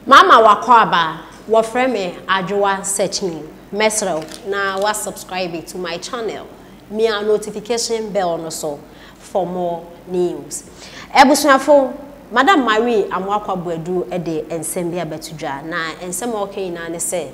Mama wakwaba wafreme ajwa searching mesro na wa subscribe to my channel. Me a notification bell no so for more news. Ebusuafo Madam Marie amwakwa buedu ede ensem bia betudwa na ensem okay na ne se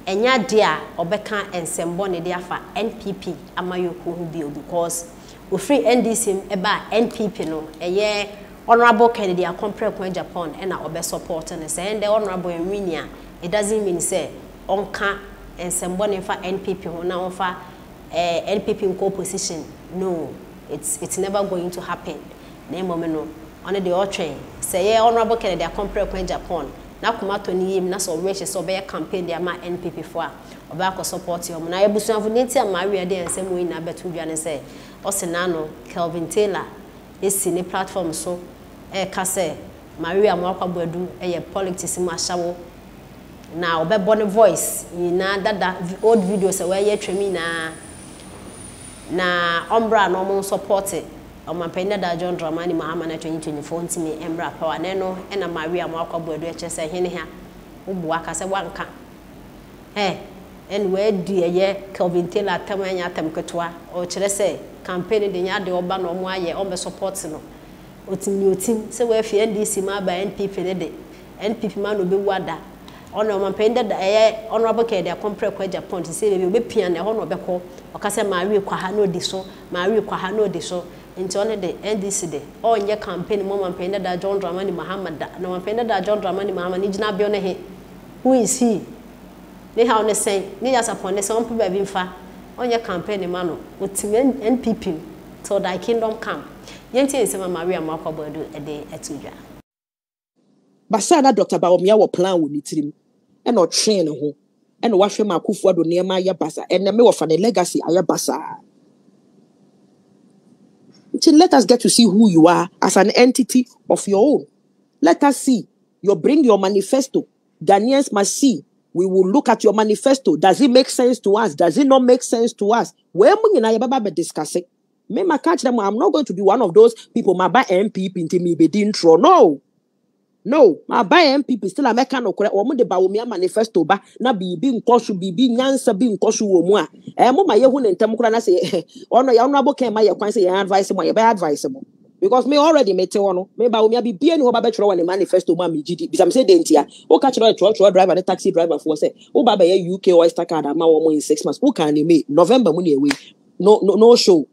enya de a obeka ensembo ne de afa NPP amayoku hu bio because we free NDC eba NPP no eye honorable Kennedy a compare kwa Japan and obe support and say and the honorable Enwinia it doesn't mean say onka ensembo ne fa NPP ho na onfa NPP in co-position. No, it's never going to happen. Name no on the all train say yeah honorable Kennedy a compare kwa Japan na kuma to ni yim na so wish so be campaign dia ma NPP for oba ko support you na ebusuanfo neti Maria de ensem we na betu dwa ne say osenano Kelvin Taylor esi ni platform so kase Maria mwakwa buedu eye politics mu ahyawo na obebo ne voice na dada old videos we ye twemi na ombra no mo support omampenda da John Dramani Mahama na 2024 ntimi embra power neno na Maria mwakwa buedu echese hene ha ubu akase wanka we di eye Kelvin Taylor tamanya tamketwa o kire se campaign de nya de oba no mo aye on be support no otim se we fi NDC ma ba NPP ne de NPP ma no be wada ono mampenda da honorable Kennedy compare kwa Japan se be obepia na ho no obekọ okase Marie kwa ha no di so Marie kwa ha no di so nti one de NDC de onye campaign mo mampenda da John Dramani Mahama da no mampenda da John Dramani Mahama ni gina bio ne he who is he ne ha on say ne ya support ne some people be mfa onye campaign ma no otim NPP till thy kingdom come yenti nsema Maria mwakwa bodu ede etudwa basa na Dr. Bawumia wo plan wo nitirim e no train ne ho e no wahwe makufu ado ne ma ya basa e na me wo fa ne legacy aya basa. Let us get to see who you are as an entity of your own. Let us see. You bring your manifesto. Ghanaians must see. We will look at your manifesto. Does it make sense to us? Does it not make sense to us? Where we discuss it. Me ma catch them. I'm not going to be one of those people. My buy MPP into me be intro. No. My buy MPP still a mechanical. Or the Bawumia manifesto ba na bibi nkosu bibi nyansa bi nkosu wo mu a. Mo ma ye hu ne ntem kura na say ono ya honorable ken ma ye kwan say ye advice mo ye be advice mo. Because me already mete wono me Bawumia bibi ani ho ba be tro one manifesto ma me gidi. Bisam say dentia. O catch tro driver the taxi driver for say o ba be ye UK oyster card ma wo mo in 6 months. O can me November mo ne away. No show.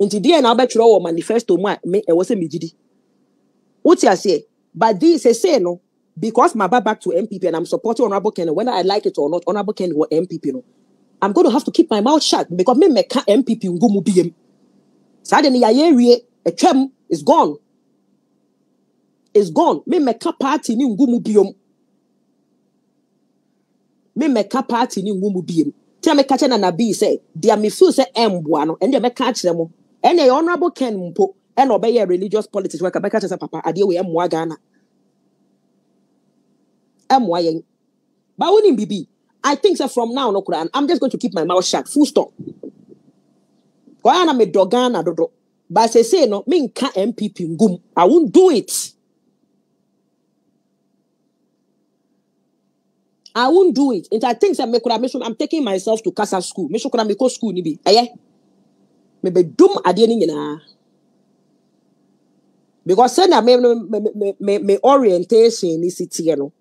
Until the end, I'll bet you all manifesto me it was a migidi. What you say? But this say no, because my back to MPP and I'm supporting Honorable Kennedy, whether I like it or not, Honorable Kennedy or MPP, no, I'm going to have to keep my mouth shut because me make MPP ngumu BM. Suddenly, a tram is gone. It's gone. Me make a party ni ngumu BM. Me make a party ni ngumu BM. Tell me catch na be say, dear me feel say buano and they make catch them. And the honorable Ken Mpo and obey a religious politics worker back as a papa adia we Mwagana. Mwayen. But when BB, I think that from now no Quran, I'm just going to keep my mouth shut. Full stop. Koyana me dogana dodo. But say no, me nka MPP ngum. I won't do it. I won't do it. And I think that I'm taking myself to Casa school. Me shukura me ko school ni bi. Aye. Me be dum ade ni nyina. Because send me orientation ni city no.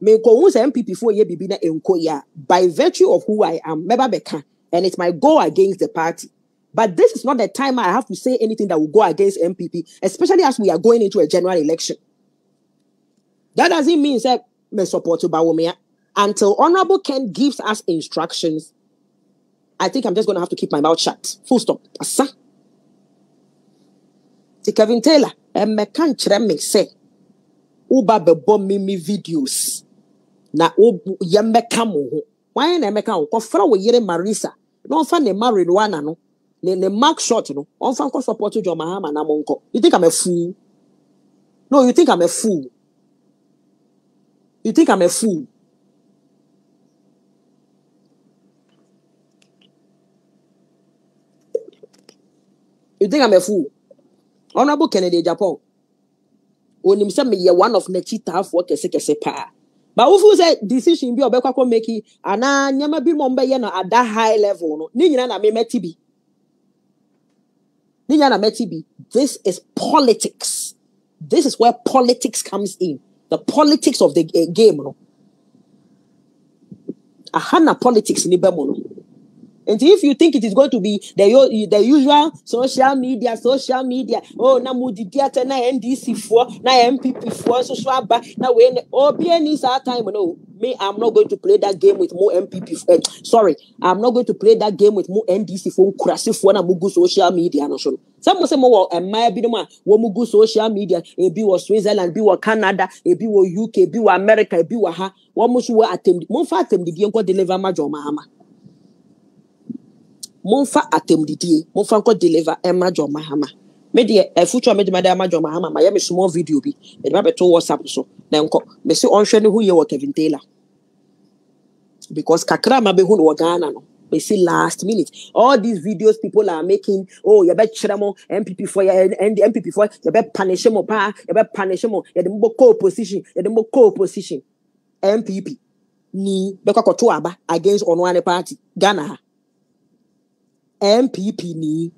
Me ko hu MPP for ye bibi na enko ya by virtue of who I am. Meba beka and it's my go against the party. But this is not the time I have to say anything that will go against MPP, especially as we are going into a general election. That doesn't mean that me support Bawumia until Honorable Ken gives us instructions. I think I'm just going to have to keep my mouth shut. Full stop. Asa. Kevin Taylor, me can't me say, Uba bebo me videos. Na yembe kamo. Why na me kan ko fra wo yire Marisa. No fa ne married one no. Ne mark shot no. On fa ko support John Mahama na monko. You think I'm a fool? No, you think I'm a fool. You think I'm a fool. You think I'm a fool? Honorable Kennedy Japan. onim say me ye one of nechita for kese pa. But if you say decision be obekwa make ana nyama bi mo mbe ye no at that high level no ni nyina na me meti bi. Ni nyina na meti bi. This is politics. This is where politics comes in. The politics of the game no. Ahana politics ni bemo no. And if you think it is going to be the usual social media, oh, na mudidiate na NDC for, na MPP for, so swaba, na when OBN is our time, no. Me, I'm not going to play that game with more MPP. I'm not going to play that game with more NDC for crazy for na mugu social media. No, so some say more my be the man. Wo mugu social media. E be was Switzerland, be was Canada, e be was UK, be was America, e be was ha. Wo musu wo attempt. Mon fa attempt di enko deliver major mahama. Monfa atemdidie monfa ko deliver emajo mahama me de future me de emajo mahama ma ya me small video bi me de beto WhatsApp so na nko me se onhwe ne hu ye wo Kevin Taylor because kakra ma be hu no Ghana no we see last minute all these videos people are making oh you bet chiramo MPP for and MPP for you bet punish mo pa you bet punish mo you de mo co-opposition MPP ni be kwa to aba against on one party Ghana MPP ni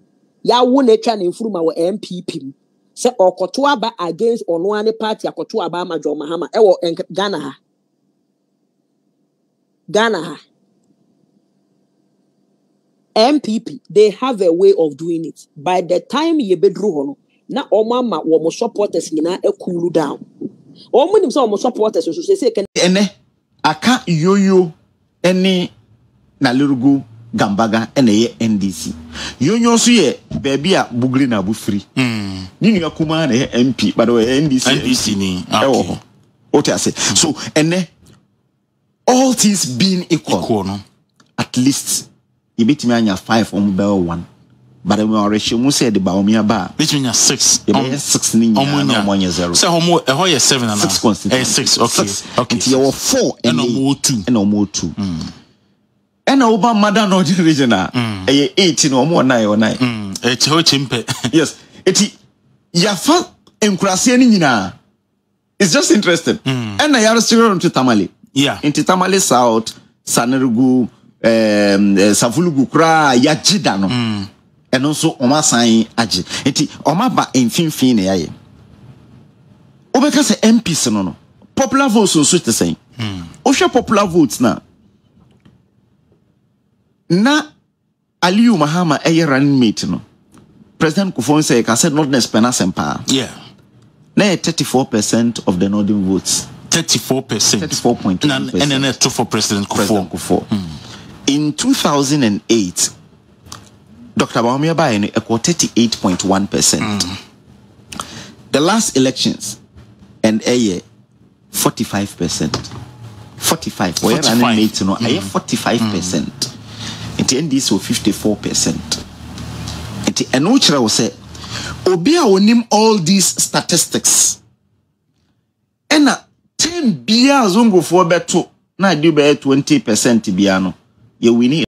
ya wo na twa na mfuruma wo MPP se okoto aba against ono ane party akoto aba amajo mahama e wo Ghana ha MPP they have a way of doing it by the time ye bedru ho no na omama wo mo supporters nyina e cool down omo nim so wo supporters so se ene aka yoyo ene na lerugu Gambaga ene NDC. Yonyo so ye baby a bugri na bufri. Ni nua kuma na MP but NDC ni. Okay. What I say. So ene all things being equal no. At least you bet me anya 5 on bell 1. But we are mu say the ba o me aba. Bet me anya 6. You bet 6 ni nya na mo nya 0. Say homo e ho ye 7 na. 6 constitution. 6 okay. Okay. Until you 4 and no 2. And no 2. And over Madam Northern Regional, 18 or more 9 or 9. Yes, it's Yafa and Krasianina. It's just interesting. And I are still to Tamale. Yeah, into Tamale South, Sanerugu, Savulugu Kra, Yajidano, and also Omasai Aji. It's Omaba in Finfine. Obekase MP Sono. Popular votes on switch the same. Osha popular votes now. Na Aliyu Mahama running mate no. President Kufon say I said not spena sempa. Yeah. Na 34% of the northern votes. 34%. 34.2%. And then two for President Kufon. In 2008, Dr. Bawumia Baye equal 38.1%. The last elections and 45%. 45. Where running mate no 45%. It NDC 54%. It Enochra will say, Obia will name all these statistics. And 10 bia zongo for beto na do be 20% biano. You winning.